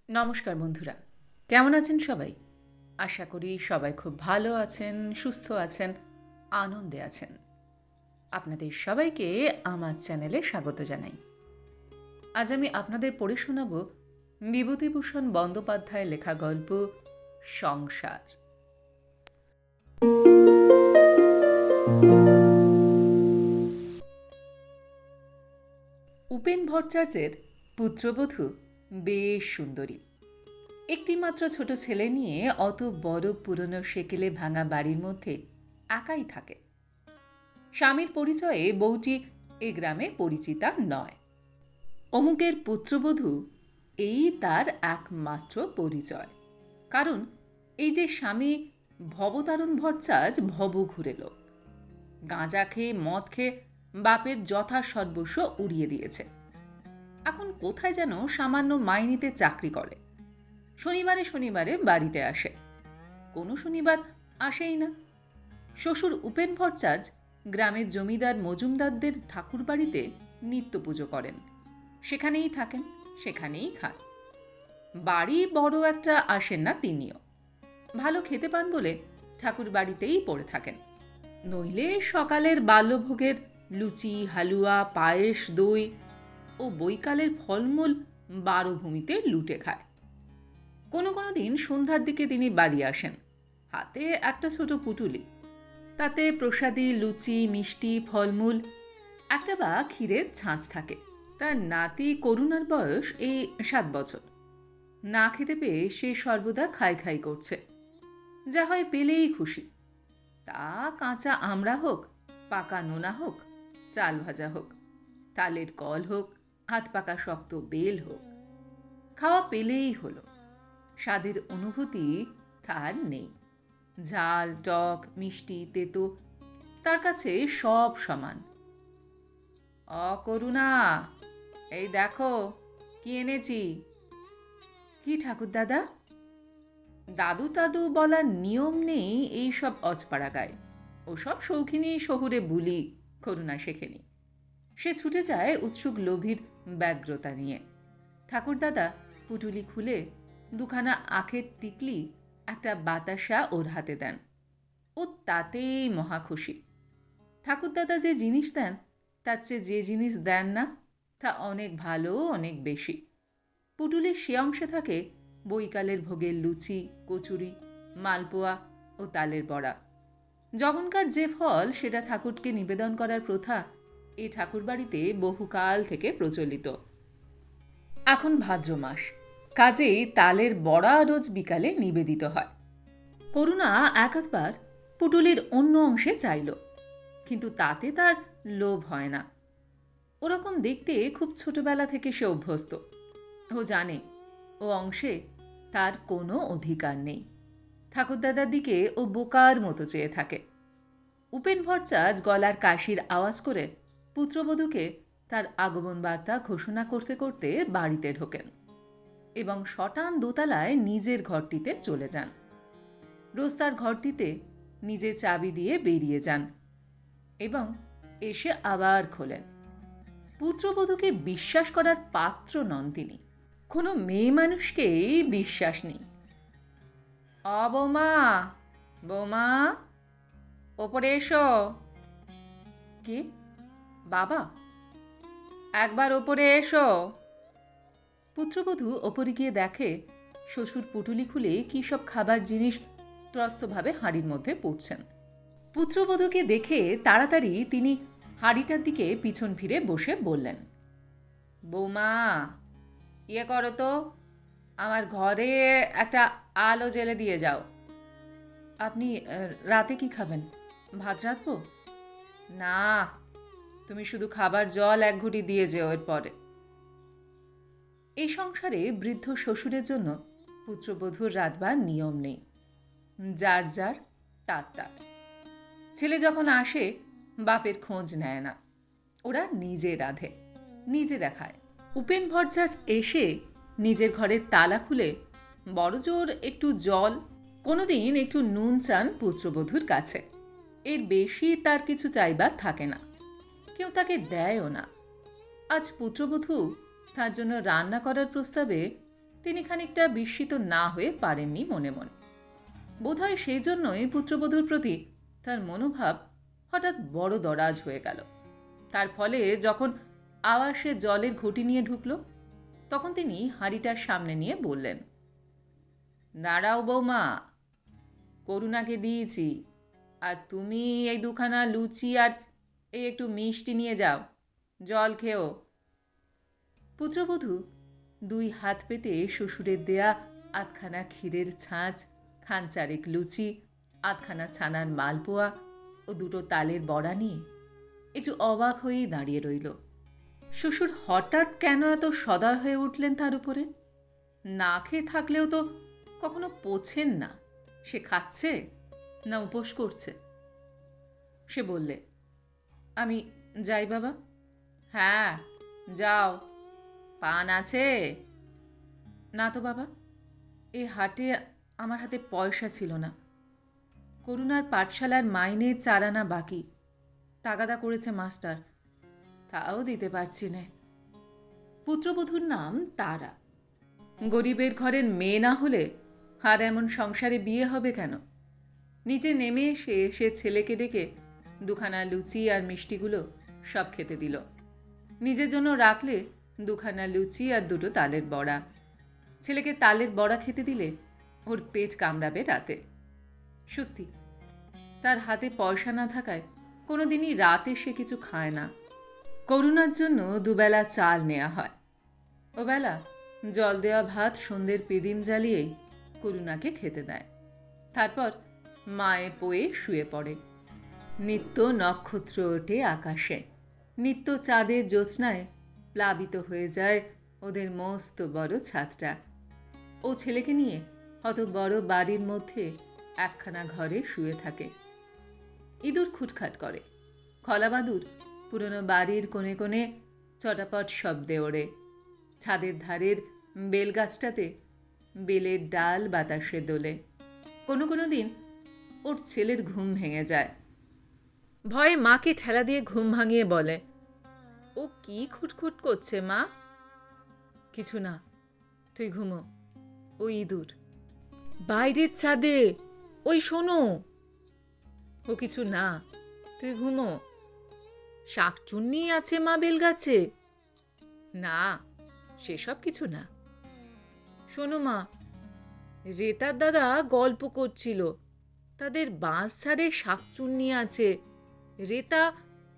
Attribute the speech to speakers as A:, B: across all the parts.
A: নমস্কার বন্ধুরা, কেমন আছেন সবাই? আশা করি সবাই খুব ভালো আছেন, সুস্থ আছেন, আনন্দে আছেন। আপনাদের সবাইকে আমার চ্যানেলে স্বাগত জানাই। আজ আমি আপনাদের পড়ে শোনাব বিভূতিভূষণ বন্দ্যোপাধ্যায়ের লেখা গল্প সংসার। উপেন ভট্টাচার্যের পুত্রবধূ বেশ সুন্দরী। একটিমাত্র ছোট ছেলে নিয়ে অত বড় পুরনো সেকেলে ভাঙা বাড়ির মধ্যে একাই থাকে। স্বামীর পরিচয়ে বউটি এ গ্রামে পরিচিতা নয়। অমুকের পুত্রবধূ এই তার একমাত্র পরিচয়। কারণ এই যে স্বামী ভবতারণ ভট্টাচার্য ভবঘুরে লোক। গাঁজা খেয়ে মদ খেয়ে বাপের যথাসর্বস্ব উড়িয়ে দিয়েছে। এখন কোথায় যেন সামান্য মাইনেতে চাকরি করে। শনিবারে শনিবারে বাড়িতে আসে, কোনো শনিবার আসেই না। শ্বশুর উপেন ভট্টাচার্য গ্রামের জমিদার মজুমদারদের ঠাকুর বাড়িতে নিত্য পুজো করেন, সেখানেই থাকেন, সেখানেই খান। বাড়ি বড় একটা আসেন না তিনিও। ভালো খেতে পান বলে ঠাকুর বাড়িতেই পড়ে থাকেন। নইলে সকালের বাল্যভোগের লুচি, হালুয়া, পায়েস, দই ও বৈকালের ফলমূল বারোভূমিতে লুটে খায়। কোনো কোনো দিন সন্ধ্যার দিকে তিনি বাড়ি আসেন, হাতে একটা ছোট পুটুলি। তাতে প্রসাদী লুচি, মিষ্টি, ফলমূল, একটা বা ক্ষীরের ছাঁচ থাকে। তার নাতি করুণার বয়স এই 7 বছর। না খেতে পেয়ে সে সর্বদা খাই খাই করছে। যা হয় পেলেই খুশি। তা কাঁচা আমড়া হোক, পাকা নোনা হোক, চাল ভাজা হোক, তালের কল হোক, হাত পাকা শক্ত বেল হোক, খাওয়া পেলেই হলো। স্বাদের অনুভূতি তার নেই। ঝাল, টক, মিষ্টি, তেতো তার কাছে সব সমান। অকরুণা, এই দেখো কি এনেছি। কি ঠাকুর দাদা? দাদু টাদু বলার নিয়ম নেই এই সব অজপাড়া গায়ে। ওসব শৌখিনী শহুরে বুলি করুণা শেখেনি। সে ছুটে যায় উৎসুক লোভীর ব্যগ্রতা নিয়ে। ঠাকুরদাদা পুটুলি খুলে দুখানা আখের টিকলি, একটা বাতাসা ওর হাতে দেন। ও তাতেই মহা খুশি। ঠাকুরদাদা যে জিনিস দেন তার চেয়ে যে জিনিস দেন না তা অনেক ভালো, অনেক বেশি। পুটুলির সে অংশে থাকে বৈকালের ভোগের লুচি, কচুরি, মালপোয়া ও তালের বড়া। যখনকার যে ফল সেটা ঠাকুরকে নিবেদন করার প্রথা এ ঠাকুরবাড়িতে বহুকাল থেকে প্রচলিত। এখন ভাদ্র মাস, কাজেই তালের বড়া রোজ বিকালে নিবেদিত হয়। করুণা একবার পুটুলির অন্য অংশে চাইল, কিন্তু তাতে তার লোভ হয় না। ওরকম দেখতে খুব ছোটবেলা থেকে সে অভ্যস্ত। ও জানে ও অংশে তার কোনো অধিকার নেই। ঠাকুরদাদার দিকে ও বোকার মতো চেয়ে থাকে। উপেন ভট্টাচার্য গলার কাশির আওয়াজ করে পুত্রবধূকে তার আগমন বার্তা ঘোষণা করতে করতে বাড়িতে ঢোকেন এবং শটান দোতলায় নিজের ঘরটিতে চলে যান। রোজ তার ঘরটিতে নিজে চাবি দিয়ে বেরিয়ে যান এবং এসে আবার খোলেন। পুত্রবধূকে বিশ্বাস করার পাত্র নন তিনি। কোনো মেয়ে মানুষকেই বিশ্বাস নেই। বৌমা, বৌমা, ওপরে এসো। কে? বাবা? একবার ওপরে এসো। পুত্রবধূ ওপরে গিয়ে দেখে শ্বশুর পুটুলি খুলে কী সব খাবার জিনিস ত্রস্তভাবে হাঁড়ির মধ্যে পড়ছেন। পুত্রবধূকে দেখে তাড়াতাড়ি তিনি হাঁড়িটার দিকে পিছন ফিরে বসে বললেন, বৌমা, ইয়ে করো তো, আমার ঘরে একটা আলো জ্বেলে দিয়ে যাও। আপনি রাতে কি খাবেন? ভাত রাঁধবো? না, তুমি শুধু খাবার জল 1 ঘুঁটি দিয়ে যেও এর পরে। এই সংসারে বৃদ্ধ শ্বশুরের জন্য পুত্রবধূর রাঁধবার নিয়ম নেই। যার যার তার তার। ছেলে যখন আসে বাপের খোঁজ নেয় না, ওরা নিজে রাঁধে, নিজেরা খায়। উপেন ভট্টাচার্য এসে নিজের ঘরের তালা খুলে বড়জোর একটু জল, কোনোদিন একটু নুন চান পুত্রবধূর কাছে। এর বেশি তার কিছু চাইবার থাকে না, কেউ তাকে দেয়ও না। আজ পুত্রবধূ তার জন্য রান্না করার প্রস্তাবে তিনি খানিকটা বিস্মিত না হয়ে পারেননি মনে মনে। বোধহয় সেই জন্যই পুত্রবধূর প্রতি তার মনোভাব হঠাৎ বড় দরাজ হয়ে গেল। তার ফলে যখন আবার সে জলের ঘটি নিয়ে ঢুকল, তখন তিনি হাঁড়িটার সামনে নিয়ে বললেন, দাঁড়াও বৌমা, করুণাকে দিয়েছি, আর তুমি এই দুখানা লুচি আর এই একটু মিষ্টি নিয়ে যাও, জল খেও। পুত্রবধূ দুই হাত পেতে শ্বশুরের দেয়া আধখানা ক্ষীরের ছাঁচ, খানচারেক লুচি, আধখানা ছানার মালপোয়া ও দুটো তালের বড়া নিয়ে একটু অবাক হয়েই দাঁড়িয়ে রইল। শ্বশুর হঠাৎ কেন এত সদয় হয়ে উঠলেন তার উপরে? না খেয়ে থাকলেও তো কখনো পোছেন না সে খাচ্ছে না উপোস করছে। সে বললে, আমি যাই বাবা। হ্যাঁ যাও, পান আছে? না তো বাবা, এই হাটে আমার হাতে পয়সা ছিল না। করুণার পাঠশালার মাইনে 4 আনা বাকি, তাগাদা করেছে মাস্টার, তাও দিতে পারছি না। পুত্রবধূর নাম তারা। গরিবের ঘরের মেয়ে না হলে আর এমন সংসারে বিয়ে হবে কেন? নিচে নেমে এসে সে ছেলেকে ডেকে দুখানা লুচি আর মিষ্টিগুলো সব খেতে দিল। নিজের জন্য রাখলে দুখানা লুচি আর দুটো তালের বড়া। ছেলেকে তালের বড়া খেতে দিলে ওর পেট কামড়াবে রাতে। সত্যি, তার হাতে পয়সা না থাকায় কোনোদিনই রাতে সে কিছু খায় না। করুণার জন্য দুবেলা চাল নেওয়া হয়। ওবেলা জল দেওয়া ভাত সন্ধ্যের পেদিম জ্বালিয়েই করুণাকে খেতে দেয়। তারপর মায়ে পোয়ে শুয়ে পড়ে। নিত্য নক্ষত্র ওঠে আকাশে, নিত্য চাঁদের জ্যোৎস্নায় প্লাবিত হয়ে যায় ওদের মস্ত বড় ছাদটা। ও ছেলেকে নিয়ে অত বড় বাড়ির মধ্যে একখানা ঘরে শুয়ে থাকে। ইঁদুর খুটখাট করে, খলাবাদুর পুরনো বাড়ির কোণে কোণে চটাপট শব্দে ওড়ে। ছাদের ধারের বেলগাছটাতে বেলের ডাল বাতাসে দোলে। কোনো কোনো দিন ওর ছেলের ঘুম ভেঙে যায়। ভয়ে মাকে ঠেলা দিয়ে ঘুম ভাঙিয়ে বলে, ও কি খুটখুট করছে মা? কিছু না, তুই ঘুমো। ও ইঁদুর বাইরের ছাদে, ওই শোনো। ও কিছু না, তুই ঘুমো। শাকচুন্নি আছে মা বেলগাছে? না, সেসব কিছু না। শোনো মা, রেতার দাদা গল্প করছিল, তাদের বাঁশ ছাড়ে শাকচুন্নি আছে। রেতা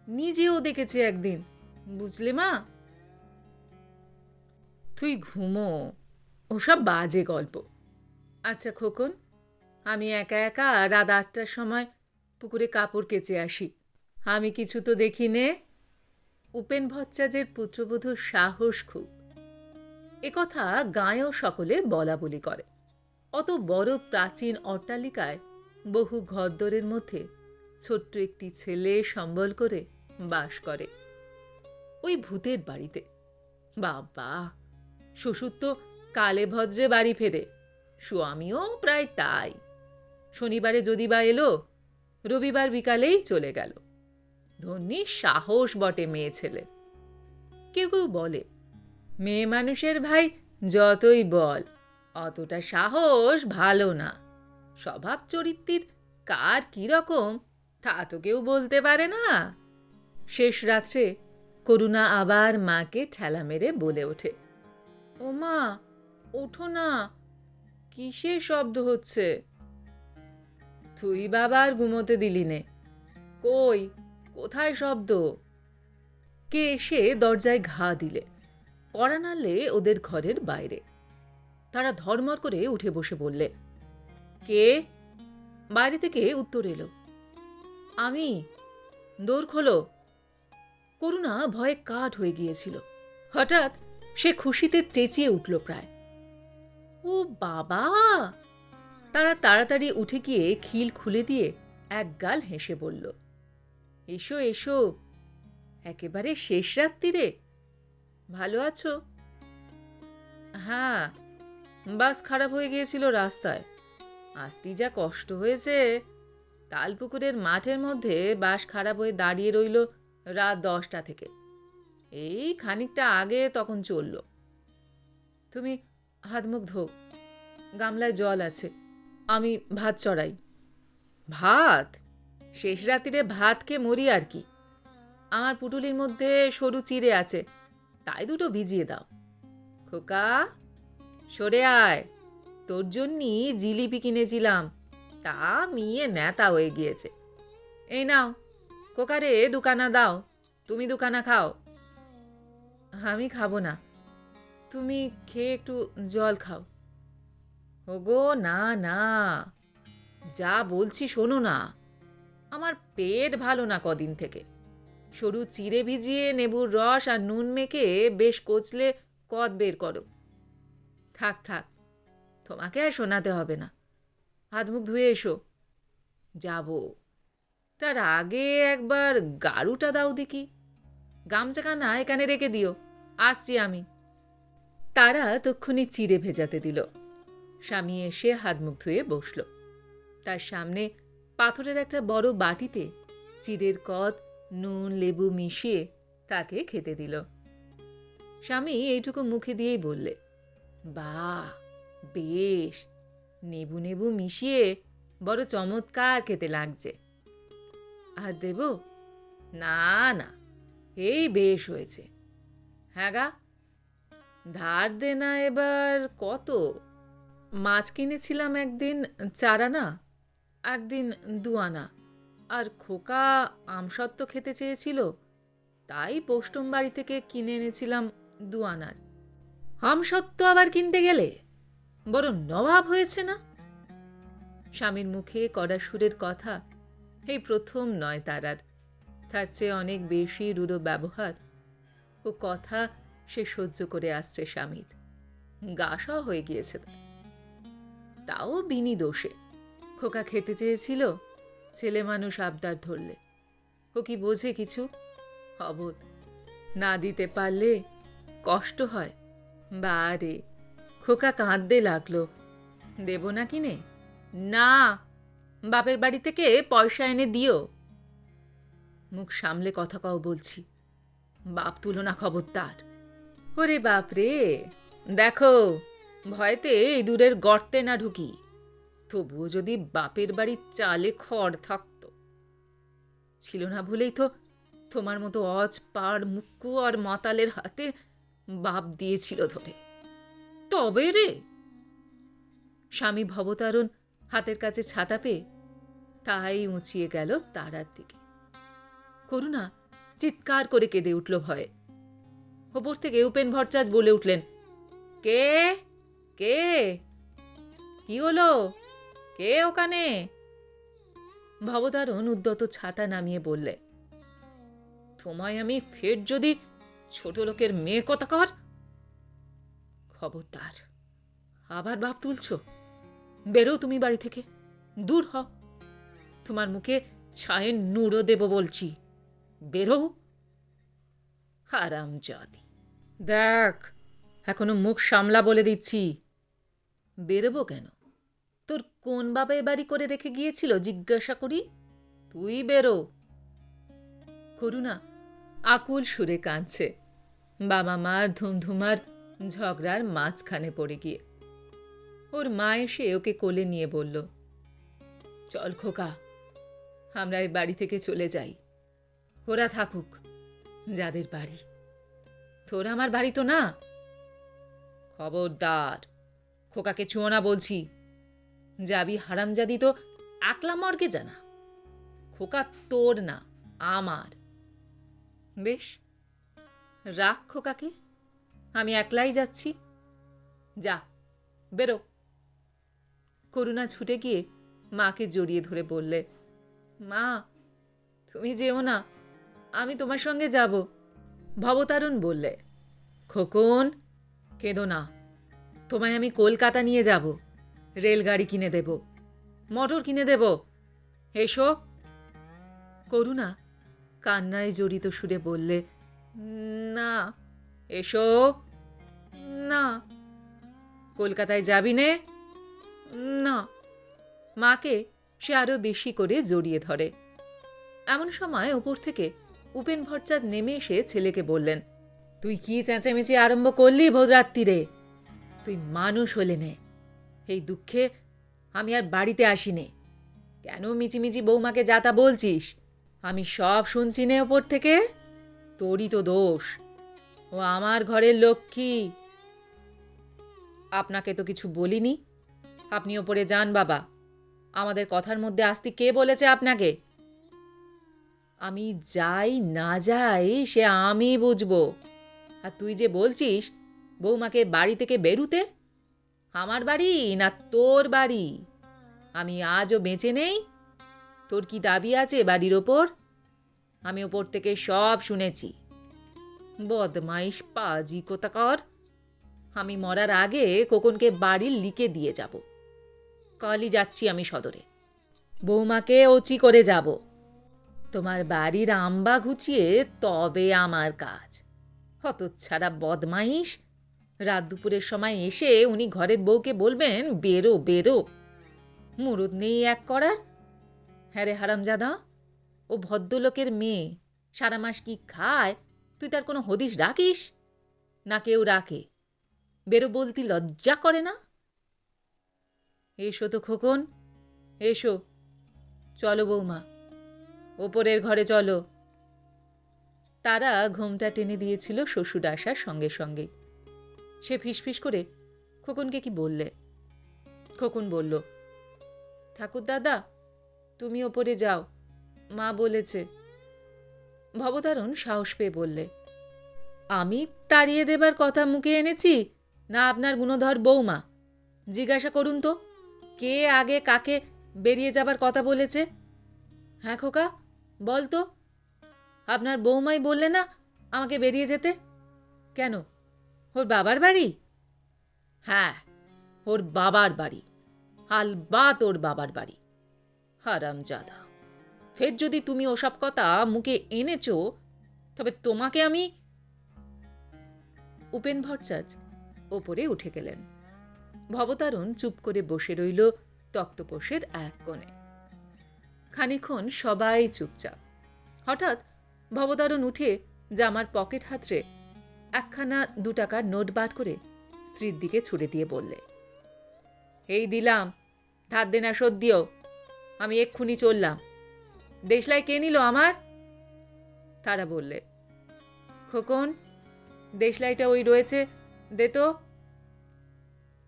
A: নিজেও দেখেছে একদিন, বুঝলে মা? তুই ঘুমো, ওসব বাজে গল্প। আচ্ছা খোকন, আমি একা একা রাত 8টার সময় পুকুরে কাপড় কেচে আসি। আমি কিছু তো দেখি নে। উপেন ভট্টাচার্যের পুত্রবধূর সাহস খুব। একথা গাঁয়েও সকলে বলা বলি করে। অত বড় প্রাচীন অট্টালিকায় বহু ঘরদোরের মধ্যে ছোট্ট একটি ছেলে সম্বল করে বাস করে, ওই ভূতের বাড়িতে। বাবা, শ্বশুর তো কালে ভদ্রে বাড়ি ফেরে, স্বামীও প্রায় তাই। শনিবারে যদি বা এলো, রবিবার বিকালেই চলে গেল। ধন্যী সাহস বটে মেয়ে ছেলে। কেউ কেউ বলে, মেয়ে মানুষের ভাই যতই বল, অতটা সাহস ভালো না। স্বভাব চরিত্রের কার কিরকম তা তো কেউ বলতে পারে না। শেষ রাত্রে করুণা আবার মাকে ঠেলা মেরে বলে ওঠে, ও মা, ওঠো না, কিসের শব্দ হচ্ছে? তুই বাবা আর ঘুমোতে দিলি নে। কই, কোথায় শব্দ? কে এসে দরজায় ঘা দিলে, কড়া নাড়লে ওদের ঘরের বাইরে। তারা ধর্মর করে উঠে বসে বললে, কে? বাইরে থেকে উত্তর এলো, আমি। দোর খোলো। করুণা ভয়ে কাঠ হয়ে গিয়েছিল। হঠাৎ সে খুশিতে চেঁচিয়ে উঠল প্রায়, ও বাবা! তারা তাড়াতাড়ি উঠে গিয়ে খিল খুলে দিয়ে এক গাল হেসে বলল, এসো এসো, একেবারে শেষ রাত্রিরে। ভালো আছো? হ্যাঁ, বাস খারাপ হয়ে গিয়েছিল রাস্তায়, আসতে যা কষ্ট হয়েছে। তালপুকুরের মাঠের মধ্যে বাস খারাপ হয়ে দাঁড়িয়ে রইল রাত 10টা থেকে। এই খানিকটা আগে তখন চলল। তুমি হাত মুখ ধো, গামলায় জল আছে, আমি ভাত চড়াই। ভাত? শেষ রাত্রিরে ভাত খেয়ে মরি আর কি। আমার পুটুলির মধ্যে সরু চিড়ে আছে, তাই দুটো ভিজিয়ে দাও। খোকা, সরে আয়, তোর জন্যি জিলিপি কিনেছিলাম, তা মিয়ে ন্যাতা হয়ে গিয়েছে। এই নাও, খোকারে দুখানা দাও, তুমি দুখানা খাও। আমি খাবো না, তুমি খেয়ে একটু জল খাও। ওগো না না, যা বলছি শোনো না, আমার পেট ভালো না কদিন থেকে। সরু চিড়ে ভিজিয়ে নেবুর রস আর নুন মেখে বেশ কচলে কদ বের করো। থাক থাক, তোমাকে আর শোনাতে হবে না, হাত মুখ ধুয়ে এসো। যাব, তার আগে একবার গাড়ুটা দাও দেখি, গামছাখানা এখানে রেখে দিও, আসছি আমি। তারা তক্ষুনি চিড়ে ভেজাতে দিল। স্বামী এসে হাত মুখ ধুয়ে বসল। তার সামনে পাথরের একটা বড় বাটিতে চিড়ের কদ, নুন, লেবু মিশিয়ে তাকে খেতে দিল। স্বামী এইটুকু মুখে দিয়েই বললে, বাহ, বেশ, নেবু নেবু মিশিয়ে বড় চমৎকার খেতে লাগছে। আর দেব? না না, এই বেশ হয়েছে। হ্যাঁ গা, ধার দেনা এবার কত? মাছ কিনেছিলাম একদিন 4 আনা, একদিন 2 আনা, আর খোকা আমসত্ত্ব খেতে চেয়েছিল, তাই পোস্টম বাড়ি থেকে কিনে এনেছিলাম 2 আনার। আমসত্ত্ব আবার কিনতে গেলে বড় নবাব হয়েছে না? স্বামীর মুখে কড়া সুরের কথা এই প্রথম নয় তারার। তার চেয়ে অনেক বেশি রূঢ় ব্যবহার ও কথা সে সহ্য করে আসছে স্বামীর। গাসা হয়ে গিয়েছে তাও বিনি দোষে। খোকা খেতে চেয়েছিল, ছেলে মানুষ আবদার ধরলে। ও কি বোঝে কিছু? অবোধ। না দিতে পারলে কষ্ট হয়। বারে, খোকা কাঁদতে লাগলো। দেব না কিনে? না, বাপের বাড়ি থেকে পয়সা এনে দিও। মুখ সামলে কথা কও বলছি, বাপ তুলো না খবরদার। ওরে বাপ রে, দেখো ভয়তে ইঁদুরের গর্তে না ঢুকি। তবুও যদি বাপের বাড়ির চালে খড় থাকত। ছিল না বলেই তো তোমার মতো অজ পাড় মুক্কু আর মাতালের হাতে বাপ দিয়েছিল ধরে। তবে রে, স্বামী ভবতারণ হাতের কাছে ছাতা পেয়ে তাই উঁচিয়ে গেল তারার দিকে। করুণা চিৎকার করে কেঁদে উঠল ভয়ে। ওপর থেকে উপেন ভট্টাচ বলে উঠলেন, কে কে? কি হলো? কে ওখানে? ভবতারণ উদ্যত ছাতা নামিয়ে বললে, তোমায় আমি ফের যদি ছোট লোকের মেয়ে কথা কর। খবরদার, আবার বাপ তুলছ? বেরো তুমি বাড়ি থেকে, দূর হ। তোমার মুখে ছায়ের নুড়ো দেব বলছি, বেরো। হারামজাদি, দেখ এখনো মুখ সামলা বলে দিচ্ছি। বেরোবো কেন? তোর কোন বাবা এ বাড়ি করে রেখে গিয়েছিল জিজ্ঞাসা করি? তুই বেরো। করুণা আকুল সুরে কাঁদছে, বাবা মার ধুমধুমার ঝগড়ার মাঝখানে পড়ে গিয়ে। ওর মা এসে ওকে কোলে নিয়ে বলল, চল খোকা, আমরা এই বাড়ি থেকে চলে যাই। ওরা থাকুক যাদের বাড়ি, তোর আমার বাড়ি তো না। খবরদার, খোকাকে ছুঁয়ো না বলছি। যাবি হারামজাদি তো আকলা মর্গে জানা। খোকা তোর না, আমার। বেশ, রাখ খোকাকে, আমি একলাই যাচ্ছি। যা, বেরো। করুণা ছুটে গিয়ে মাকে জড়িয়ে ধরে বললে, মা তুমি যেও না, আমি তোমার সঙ্গে যাব। ভবতারণ বললে, খোকন কেঁদো না, তোমায় আমি কলকাতা নিয়ে যাব, রেলগাড়ি কিনে দেব, মোটর কিনে দেব, এসো। করুণা কান্নায় জড়িত সুরে বললে, না। এসো না। কলকাতায় যাবি নে? না। মাকে সে আরো বেশি করে জড়িয়ে ধরে। এমন সময় ওপর থেকে উপেন ভট্টাচার্য নেমে এসে ছেলেকে বললেন, তুই কি চেঁচামেচি আরম্ভ করলি ভোররাত্রিরে? তুই মানুষ হলে নে। এই দুঃখে আমি আর বাড়িতে আসিনে। কেন মিচিমিচি বৌমাকে যা তা বলছিস? আমি সব শুনছি নে ওপর থেকে। তোরই তো দোষ। ও আমার ঘরের লক্ষ্মী। আপনাকে তো কিছু বলিনি। আপনি ওপরে যান বাবা। আমাদের কথার মধ্যে আসতে কে বলেছে আপনাকে? আমি যাই না যাই সে আমি বুঝবো। আর তুই যে বলছিস বৌমাকে বাড়ি থেকে বেরুতে, আমার বাড়ি না তোর বাড়ি? আমি আজও বেঁচে নেই? তোর কি দাবি আছে বাড়ির ওপর? আমি ওপর থেকে সব শুনেছি। বদমাইশ পাজি কোথাকার। আমি মরার আগে খোকনকে বাড়ির লিকে দিয়ে যাব। কালই যাচ্ছি আমি সদরে। বৌমাকে ওচি করে যাব। তোমার বাড়ির আম্বা ঘুচিয়ে তবে আমার কাজ। হতচ্ছাড়া বদমাইশ। রাত দুপুরের সময় এসে উনি ঘরের বউকে বলবেন বেরো বেরো। মুরুদ নেই এক করার। হ্যাঁ রে হারামজাদা, ও ভদ্রলোকের মেয়ে, সারা মাস কি খায় তুই তার কোনো হদিশ রাখিস? না কেউ রাখে? বেরো বলতি লজ্জা করে না? এসো তো খোকন, এসো। চলো বৌমা, ওপরের ঘরে চলো। তারা ঘোমটা টেনে দিয়েছিল শ্বশুর আসার সঙ্গে সঙ্গে। সে ফিসফিস করে খোকনকে কি বললে? খোকন বলল, ঠাকুর দাদা তুমি ওপরে যাও, মা বলেছে। ভবতারণ সাহস পেয়ে বললে, আমি তাড়িয়ে দেবার কথা মুখে এনেছি না আপনার গুণধর বৌমা? জিজ্ঞাসা করুন তো, কে আগে কাকে বেরিয়ে যাবার কথা বলেছে? হ্যাঁ খোকা, বল তো। আপনার বৌমাই বললে না আমাকে বেরিয়ে যেতে? কেন, ওর বাবার বাড়ি? হ্যাঁ, ওর বাবার বাড়ি। আলবাত ওর বাবার বাড়ি। হারামজাদা, ফের যদি তুমি ওসব কথা মুখে এনেছ তবে তোমাকে আমি। উপেন ভট্টাচার্য ওপরে উঠে গেলেন। ভবতারণ চুপ করে বসে রইল তক্তপোষের এক কোণে। খানিকক্ষণ সবাই চুপচাপ। হঠাৎ ভবতারণ উঠে জামার পকেট হাতড়ে একখানা 2 টাকার নোট বার করে স্ত্রীর দিকে ছুড়ে দিয়ে বললে, এই দিলাম, ধার দেনা শোধ দিও। আমি এক্ষুনি চললাম। দেশলাই কে নিল আমার? তারা বললে, খোকন, দেশলাইটা ওই রয়েছে, দে তো।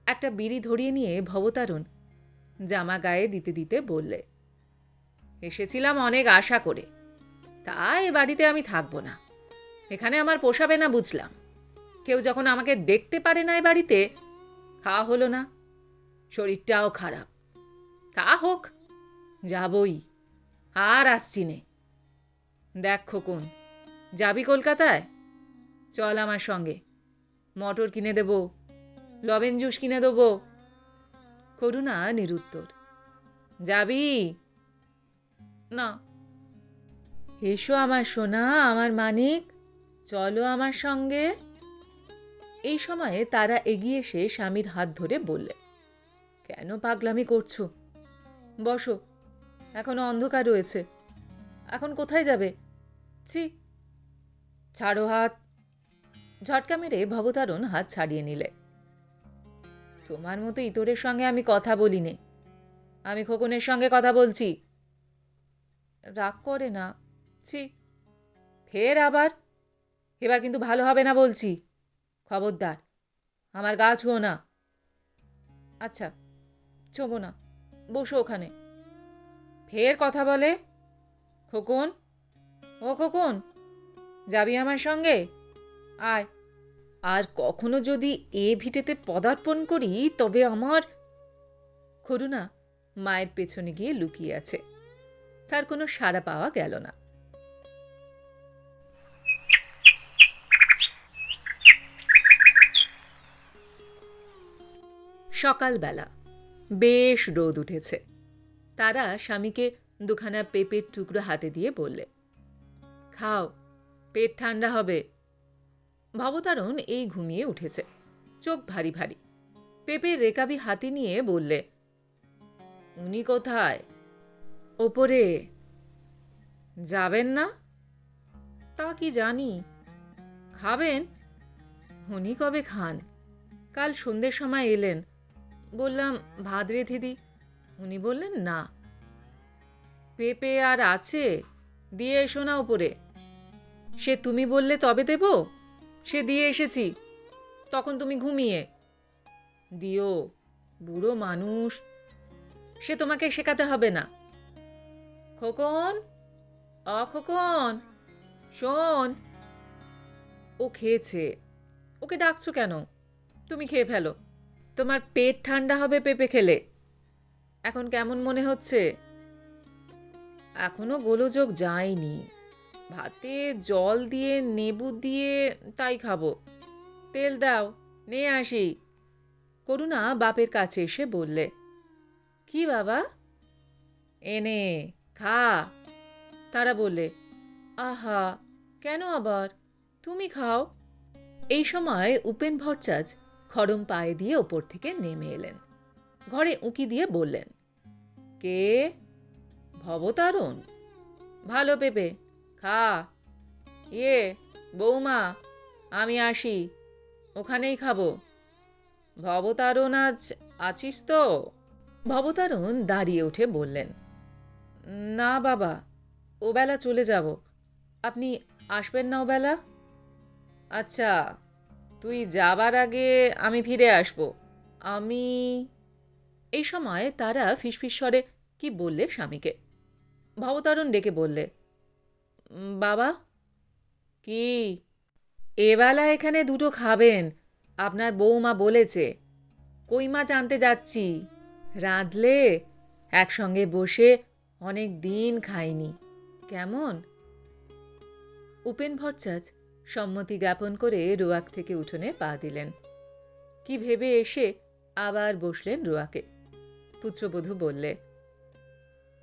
A: একটা বিড়ি ধরিয়ে নিয়ে ভবতারণ জামা গায়ে দিতে দিতে বললে, এসেছিলাম অনেক আশা করে, তা এ বাড়িতে আমি থাকবো না। এখানে আমার পোষাবে না বুঝলাম। কেউ যখন আমাকে দেখতে পারে না এ বাড়িতে, খাওয়া হলো না, শরীরটাও খারাপ। তা হোক, যাবই, আর আসছি নে। দেখ খোকন, যাবি কলকাতায়? চল আমার সঙ্গে। মটর কিনে দেব, লবেন জুস কিনে দেব। করুণা নিরুত্তর। যাবি? না। এসো আমার সোনা, আমার মানিক, চলো আমার সঙ্গে। এই সময়ে তারা এগিয়ে এসে স্বামীর হাত ধরে বললে, কেন পাগলামি করছো? বসো, এখনো অন্ধকার রয়েছে। এখন কোথায় যাবে? ছি, ছাড়ো হাত। ঝটকা মেরে ভবতারণ হাত ছাড়িয়ে নিলে। তোমার মতো ইতরের সঙ্গে আমি কথা বলি নে। আমি খোকনের সঙ্গে কথা বলছি। রাগ করে না। ছি, ফের আবার? এবার কিন্তু ভালো হবে না বলছি। খবরদার, আমার গা ছুঁয়ো না। আচ্ছা, ছোবো না, বসো ওখানে। ফের কথা বলে? খোকন, ও খোকন, যাবি আমার সঙ্গে? আয়। আর কখনো যদি এ ভিটেতে পদার্পণ করি তবে আমার। করুণা মায়ের পেছনে গিয়ে লুকিয়ে আছে। তার কোনো সাড়া পাওয়া গেল না। সকালবেলা বেশ রোদ উঠেছে। তারা স্বামীকে 2খানা পেঁপের টুকরো হাতে দিয়ে বললে, খাও, পেট ঠান্ডা হবে। ভবতারণ এই ঘুমিয়ে উঠেছে, চোখ ভারী ভারী। পেঁপের রেকাবি হাতে নিয়ে বললে, উনি কোথায়? ওপরে। যাবেন না? তা কি জানি। খাবেন? উনি কবে খান? কাল সন্ধ্যের সময় এলেন, বললাম ভাত রেঁধে দিই, উনি বললেন না। পেঁপে আর আছে, দিয়ে এসো না ওপরে। সে তুমি বললে তবে দেব, সে দিয়ে এসেছি, তখন তুমি ঘুমিয়ে। দিও, বুড়ো মানুষ, সে তোমাকে শেখাতে হবে না। খোকন, খোকন, শোন। ও খেয়েছে, ওকে ডাকছো কেন? তুমি খেয়ে ফেলো, তোমার পেট ঠান্ডা হবে পেঁপে খেলে। এখন কেমন মনে হচ্ছে? এখনো গোলযোগ যায়নি, ভাতে জল দিয়ে নেবু দিয়ে তাই খাবো। তেল দাও, নিয়ে আসি। করুণা বাপের কাছে এসে বললে। কি বাবা? এনে খা। তারা বললে, আহা, কেন আবার? তুমি খাও। এই সময় উপেন ভট্টাচ খড়ম পায়ে দিয়ে ওপর থেকে নেমে এলেন। ঘরে উঁকি দিয়ে বললেন, কে? ভবতারণ? ভালো পেঁপে, খা। ইয়ে, বৌমা, আমি আসি, ওখানেই খাবো। ভবতারণ আজ আছিস তো? ভবতারণ দাঁড়িয়ে উঠে বললেন, না বাবা, ওবেলা চলে যাব। আপনি আসবেন না ওবেলা? আচ্ছা, তুই যাবার আগে আমি ফিরে আসব। আমি... এই সময় তারা ফিসফিস স্বরে কি বললে স্বামীকে। ভবতারণ ডেকে বললে, বাবা। কি? এবেলা এখানে দুটো খাবেন, আপনার বৌমা বলেছে। কই মাছ আনতে যাচ্ছি, রাঁধলে একসঙ্গে বসে অনেক দিন খাইনি, কেমন? উপেন ভট্টাচ সম্মতি জ্ঞাপন করে রোয়াক থেকে উঠোনে পা দিলেন। কি ভেবে এসে আবার বসলেন রোয়াকে। পুত্রবধূ বললে,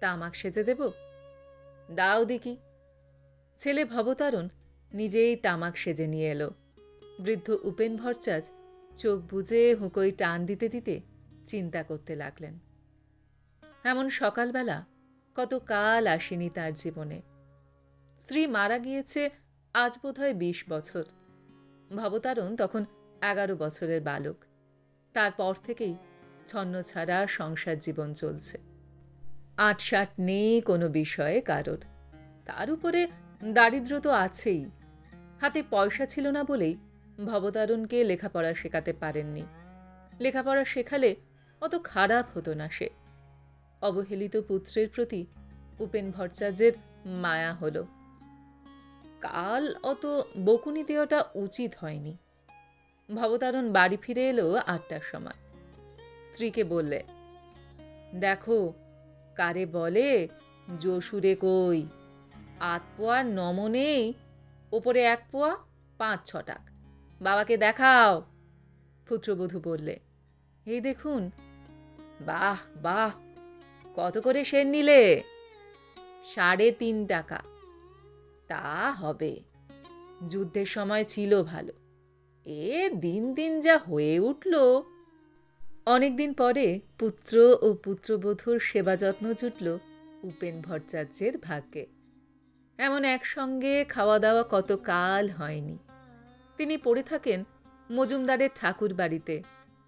A: তামাক সেজে দেব? দাও দেখি। ছেলে ভবতারণ নিজেই তামাক সেজে নিয়ে এলো। বৃদ্ধ উপেন ভট্টাচ চোখ বুজে হুঁকোয় টান দিতে দিতে চিন্তা করতে লাগলেন। এমন সকালবেলা কত কাল আসেনি তার জীবনে। স্ত্রী মারা গিয়েছে আজ বোধহয় 20 বছর। ভবতারণ তখন 11 বছরের বালক। তারপর থেকেই ছন্নছাড়া সংসার জীবন চলছে। আটসাট নেই কোনো বিষয়ে কারোর। তার উপরে দারিদ্র তো আছেই। হাতে পয়সা ছিল না বলেই ভবতারণকে লেখাপড়া শেখাতে পারেননি। লেখাপড়া শেখালে অত খারাপ হতো না সে। অবহেলিত পুত্রের প্রতি উপেন ভট্টাচার্যের মায়া হল। কাল অত বকুনি দেওয়াটা উচিত হয়নি। ভবতারণ বাড়ি ফিরে এলো 8টার সময়। স্ত্রীকে বললে, দেখো কারে বলে যশুরে কই, 8 পোয়ার নমনেই, ওপরে 1 পোয়া 5-6 টাক। বাবাকে দেখাও। পুত্রবধূ বললে, এই দেখুন। বাহ বাহ, কত করে সের নিলে? 3.5 টাকা। তা হবে, যুদ্ধের সময় ছিল ভালো, এ দিন দিন যা হয়ে উঠল। অনেকদিন পরে পুত্র ও পুত্রবধূর সেবা যত্ন জুটল উপেন ভট্টাচার্যের ভাগ্যে। এমন একসঙ্গে খাওয়া দাওয়া কত কাল হয়নি। তিনি পড়ে থাকেন মজুমদারের ঠাকুর বাড়িতে,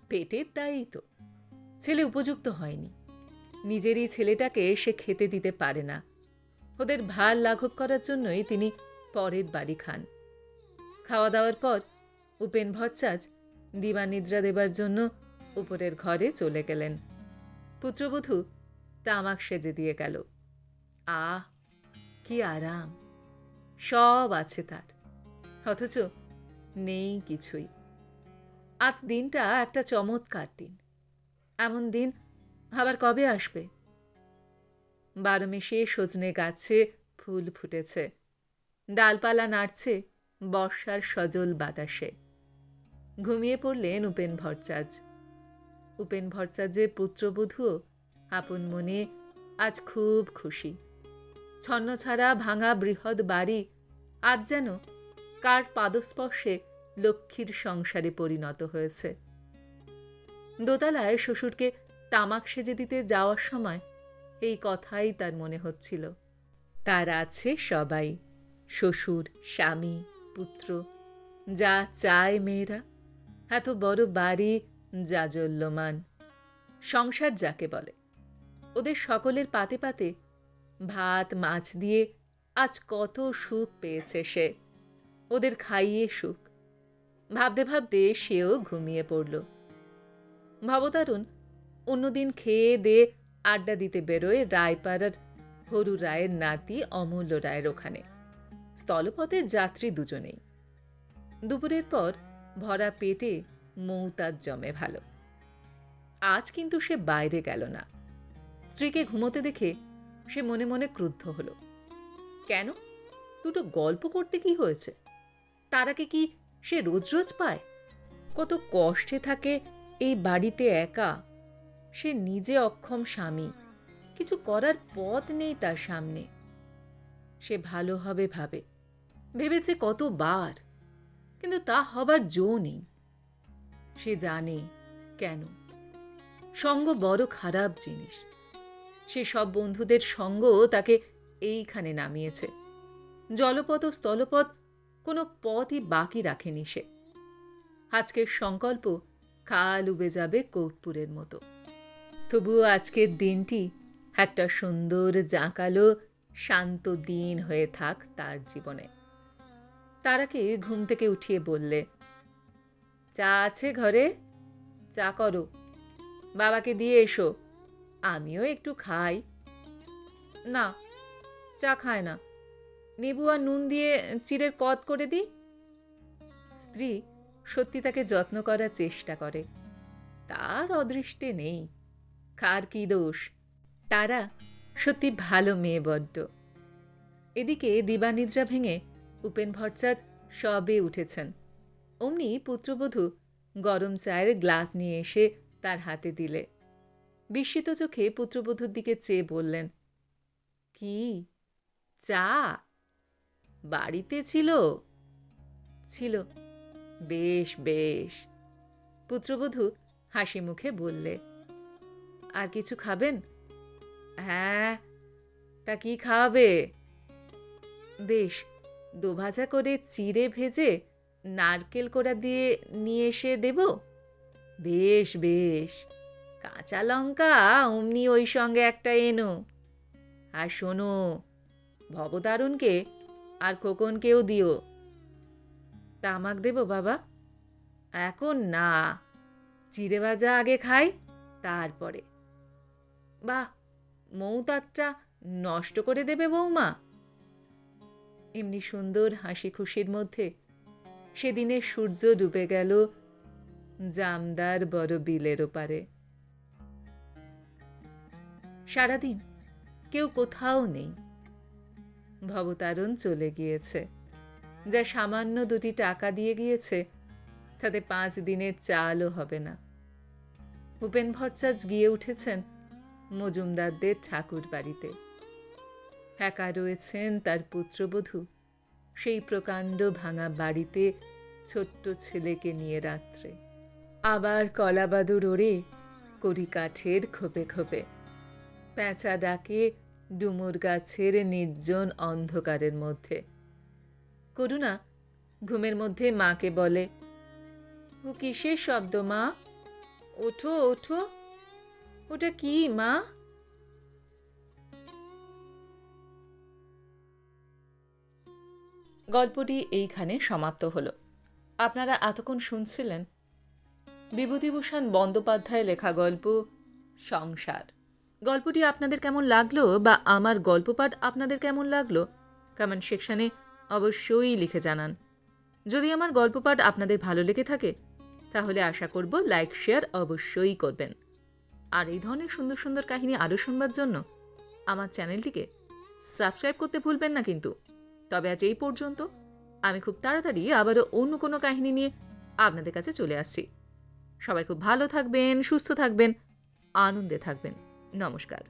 A: পেটের দায়ী তো। ছেলে উপযুক্ত হয়নি, নিজেরই ছেলেটাকে সে খেতে দিতে পারে না। ওদের ভার লাঘব করার জন্যই তিনি পরের বাড়ি খান। খাওয়া দাওয়ার পর উপেন ভট্টাচ দিবানিদ্রা দেবার জন্য উপরের ঘরে চলে গেলেন। পুত্রবধূ তামাক সেজে দিয়ে গেল। আহ, কি আরাম! সব আছে তার, অথচ নেই কিছুই। আজ দিনটা একটা চমৎকার দিন। এমন দিন আবার কবে আসবে? 12 মেশে সজনে গাছে ফুল ফুটেছে, ডালপালা নাড়ছে বর্ষার সজল বাতাসে। ঘুমিয়ে পড়লেন উপেন ভট্টাচ। উপেন ভট্টাচার্যের পুত্রবধূও আপন মনে আজ খুব খুশি। ছন্নছাড়া ভাঙা বৃহৎ বাড়ি আজ যেন কার পাদস্পর্শে লক্ষ্মীর সংসারে পরিণত হয়েছে। দোতলায় শ্বশুরকে তামাক সেজে দিতে যাওয়ার সময় এই কথাই তার মনে হচ্ছিল। তার আছে সবাই, শ্বশুর, স্বামী, পুত্র, যা চায় মেয়েরা, এত বড় বাড়ি, জাজল্যমান, সংসার যাকে বলে। ওদের সকলের পাতে পাতে ভাত মাছ দিয়ে আজ কত সুখ পেয়েছে সে। ওদের খাইয়ে সুখ। ভাবতে ভাবতে সেও ঘুমিয়ে পড়ল। ভবতারণ অন্যদিন খেয়ে দিয়ে আড্ডা দিতে বেরোয় রায়পাড়ার হরু রায়ের নাতি অমূল্য রায়ের ওখানে। স্থলপথে যাত্রী দুজনেই। দুপুরের পর ভরা পেটে মৌতাজ জমে ভালো। আজ কিন্তু সে বাইরে গেল না। স্ত্রীকে ঘুমোতে দেখে সে মনে মনে ক্রুদ্ধ হল। কেন? দুটো গল্প করতে কি হয়েছে? তারাকে কি সে রোজ রোজ পায়? কত কষ্টে থাকে এই বাড়িতে একা। সে নিজে অক্ষম স্বামী, কিছু করার পথ নেই তার সামনে। সে ভালো হবে ভাবে, ভেবেছে কতবার, কিন্তু তা হবার জো নেই। সে জানে কেন। সঙ্গ বড় খারাপ জিনিস। সে সব বন্ধুদের সঙ্গ তাকে এইখানে নামিয়েছে। জলপথ ও স্থলপথ কোনো পথই বাকি রাখেনি সে। আজকের সংকল্প কাল উবে যাবে কর্পূরের মতো। তবুও আজকের দিনটি একটা সুন্দর জাঁকালো শান্ত দিন হয়ে থাক তার জীবনে। তারাকে ঘুম থেকে উঠিয়ে বললে, চা আছে ঘরে? চা করো, বাবাকে দিয়ে এসো, আমিও একটু খাই। না, চা খায় না, নেবু আর নুন দিয়ে চিড়ের কদ করে দিই। স্ত্রী সত্যি তাকে যত্ন করার চেষ্টা করে। তার অদৃষ্টে নেই। কার কি দোষ? তারা সত্যি ভালো মেয়ে বড্ড। এদিকে দিবানিদ্রা ভেঙে উপেন ভট্টাচার্য সবে উঠেছেন। অমনি পুত্রবধূ গরম চায়ের গ্লাস নিয়ে এসে তার হাতে দিলে। বিস্মিত চোখে পুত্রবধূর দিকে চেয়ে বললেন, কি চা? বাড়িতে ছিল? ছিল। বেশ বেশ। পুত্রবধূ হাসি মুখে বললে, আর কিছু খাবেন? হ্যাঁ, তা কি খাওয়াবে? বেশ, দোভাজা করে চিড়ে ভেজে নারকেল কোড়া দিয়ে নিয়ে এসে দেব? বেশ বেশ। কাঁচা লঙ্কা অমনি ওই সঙ্গে একটা এনো। আর শোনো, ভবতারণকে আর খোকনকেও দিও। তামাক দেব বাবা? এখন না, চিড়ে ভাজা আগে খাই, তারপরে। বাহ, মৌতাতটা নষ্ট করে দেবে বৌমা? এমনি সুন্দর হাসি খুশির মধ্যে সেদিনের সূর্য ডুবে গেল জামদার বড় বিলের ওপারে। সারাদিন কেউ কোথাও নেই। ভবতারণ চলে গিয়েছে। যা সামান্য দুটি টাকা দিয়ে গিয়েছে তাতে 5 দিনের চালও হবে না। উপেন ভট্টাচার্য গিয়ে উঠেছেন মজুমদারদের ঠাকুর বাড়িতে। একা রয়েছেন তার পুত্রবধূ সেই প্রকাণ্ড ভাঙা বাড়িতে ছোট্ট ছেলেকে নিয়ে রাত্রে। আবার কলাবাদুর ওড়ে কড়ি কাঠের খোপে খোপে। প্যাঁচা ডাকে ডুমুর গাছের নির্জন অন্ধকারের মধ্যে। করুণা ঘুমের মধ্যে মাকে বলে, ও কিসের শব্দ মা? ওঠো ওঠো, ওটা কি মা? গল্পটি এইখানে সমাপ্ত হলো। আপনারা এতক্ষণ শুনছিলেন বিভূতিভূষণ বন্দ্যোপাধ্যায় লেখা গল্প সংসার। গল্পটি আপনাদের কেমন লাগলো বা আমার গল্পপাঠ আপনাদের কেমন লাগলো কমেন্ট সেকশনে অবশ্যই লিখে জানান। যদি আমার গল্পপাঠ আপনাদের ভালো লেগে থাকে তাহলে আশা করব লাইক শেয়ার অবশ্যই করবেন। আর এই ধরনের সুন্দর সুন্দর কাহিনী আরও শুনবার জন্য আমার চ্যানেলটিকে সাবস্ক্রাইব করতে ভুলবেন না কিন্তু। তবে আজ এই পর্যন্ত। আমি খুব তাড়াতাড়ি আবারও অন্য কোনো কাহিনী নিয়ে আপনাদের কাছে চলে আসছি। সবাই খুব ভালো থাকবেন, সুস্থ থাকবেন, আনন্দে থাকবেন। নমস্কার।